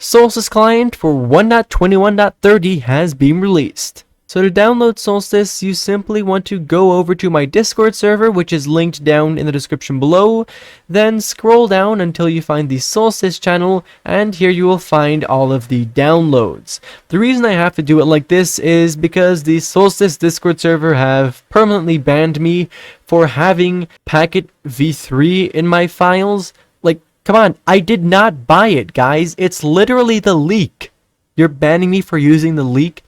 Solstice Client for 1.21.30 has been released. So to download Solstice, you simply want to go over to my Discord server, which is linked down in the description below, then scroll down until you find the Solstice channel, and here you will find all of the downloads. The reason I have to do it like this is because the Solstice Discord server have permanently banned me for having packet v3 in my files. Come on, I did not buy it, guys. It's literally the leak. You're banning me for using the leak?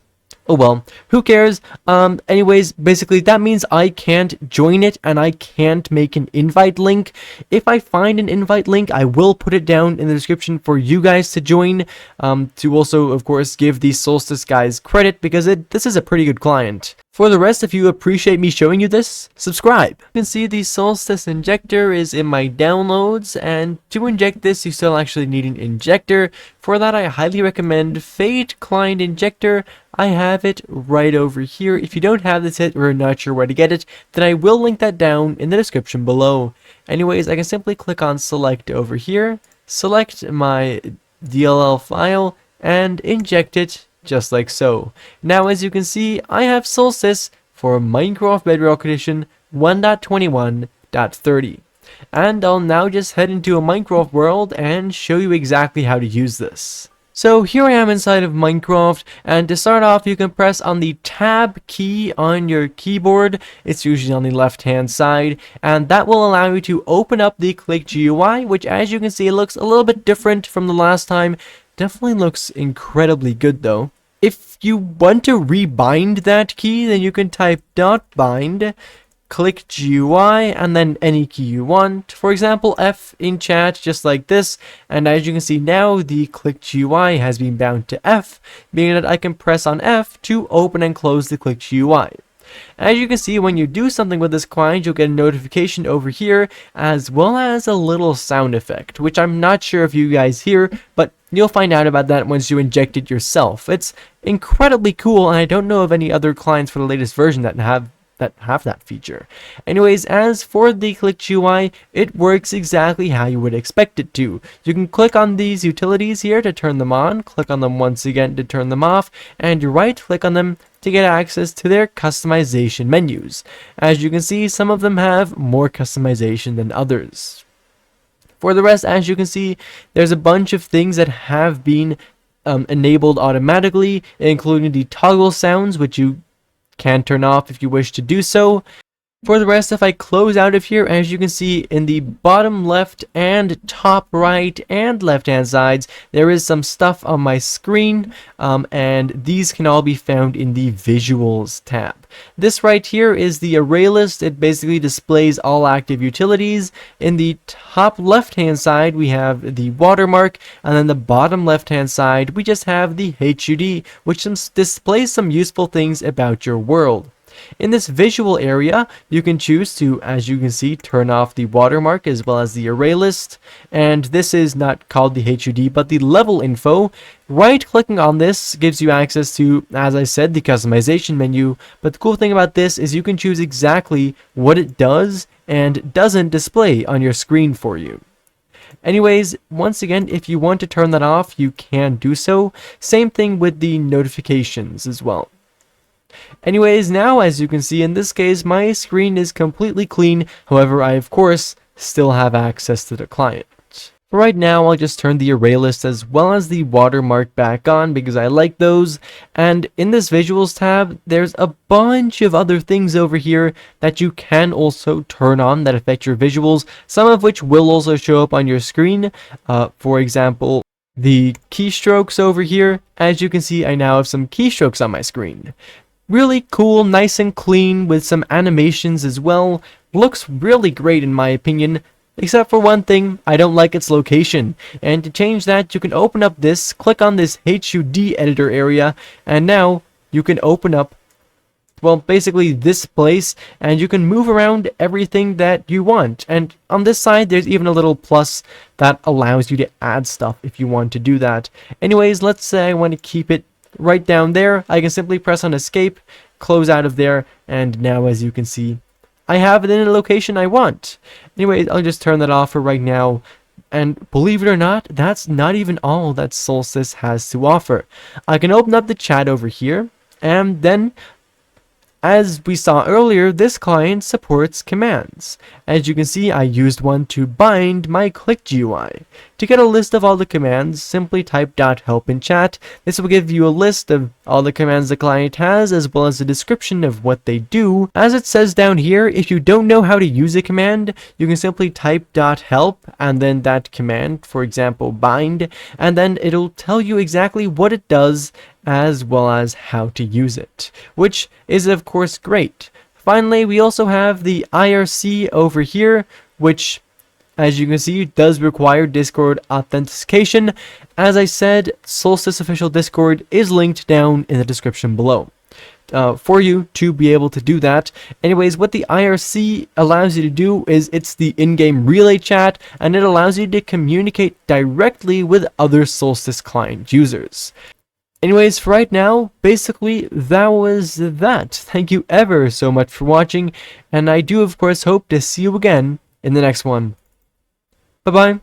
Oh well, who cares? Anyways, basically that means I can't join it and I can't make an invite link. If I find an invite link, I will put it down in the description for you guys to join. To also, of course, give the Solstice guys credit because this is a pretty good client. For the rest, if you appreciate me showing you this, subscribe. You can see the Solstice injector is in my downloads, and to inject this, you still actually need an injector. For that, I highly recommend Fate Client Injector. I have it right over here. If you don't have this yet or are not sure where to get it, then I will link that down in the description below. Anyways, I can simply click on Select over here, select my DLL file, and inject it just like so. Now, as you can see, I have Solstice for Minecraft Bedrock Edition 1.21.30. And I'll now just head into a Minecraft world and show you exactly how to use this. So here I am inside of Minecraft, and to start off you can press on the tab key on your keyboard. It's usually on the left hand side, and that will allow you to open up the Click GUI, which as you can see looks a little bit different from the last time. Definitely looks incredibly good though. If you want to rebind that key, then you can type .bind, click GUI, and then any key you want. For example, F in chat, just like this. And as you can see now, the Click GUI has been bound to F, meaning that I can press on F to open and close the Click GUI. As you can see, when you do something with this client, you'll get a notification over here, as well as a little sound effect, which I'm not sure if you guys hear, but you'll find out about that once you inject it yourself. It's incredibly cool, and I don't know of any other clients for the latest version that have that feature. Anyways, as for the Click GUI, it works exactly how you would expect it to. You can click on these utilities here to turn them on, click on them once again to turn them off, and right click on them to get access to their customization menus. As you can see, some of them have more customization than others. For the rest, as you can see, there's a bunch of things that have been enabled automatically, including the toggle sounds, which you can turn off if you wish to do so. For the rest, if I close out of here, as you can see in the bottom left and top right and left hand sides, there is some stuff on my screen, and these can all be found in the Visuals tab. This right here is the array list. It basically displays all active utilities. In the top left hand side, we have the watermark, and then the bottom left hand side, we just have the HUD, which displays some useful things about your world. In this visual area, you can choose to, as you can see, turn off the watermark as well as the array list. And this is not called the HUD, but the level info. Right-clicking on this gives you access to, as I said, the customization menu. But the cool thing about this is you can choose exactly what it does and doesn't display on your screen for you. Anyways, once again, if you want to turn that off, you can do so. Same thing with the notifications as well. Anyways, now as you can see in this case, my screen is completely clean. However, I of course still have access to the client. For right now, I'll just turn the array list as well as the watermark back on because I like those. And in this Visuals tab, there's a bunch of other things over here that you can also turn on that affect your visuals, some of which will also show up on your screen. For example, the keystrokes over here. As you can see, I now have some keystrokes on my screen. Really cool, nice and clean with some animations as well. Looks really great in my opinion, except for one thing, I don't like its location. And to change that, you can open up this, click on this HUD editor area, and now you can open up, well, basically this place, and you can move around everything that you want. And on this side, there's even a little plus that allows you to add stuff if you want to do that. Anyways, let's say I want to keep it right down there. I can simply press on escape, close out of there, and now as you can see, I have it in a location I want. Anyways, I'll just turn that off for right now. And believe it or not, that's not even all that Solstice has to offer. I can open up the chat over here, and then, as we saw earlier, this client supports commands. As you can see, I used one to bind my Click GUI. To get a list of all the commands, simply type .help in chat. This will give you a list of all the commands the client has, as well as a description of what they do. As it says down here, if you don't know how to use a command, you can simply type .help and then that command, for example bind, and then it'll tell you exactly what it does as well as how to use it, which is of course great. Finally, we also have the IRC over here, which, as you can see, does require Discord authentication. As I said, Solstice official Discord is linked down in the description below for you to be able to do that. Anyways, what the IRC allows you to do is it's the in-game relay chat, and it allows you to communicate directly with other Solstice client users. Anyways, for right now, basically, that was that. Thank you ever so much for watching, and I do, of course, hope to see you again in the next one. Bye-bye.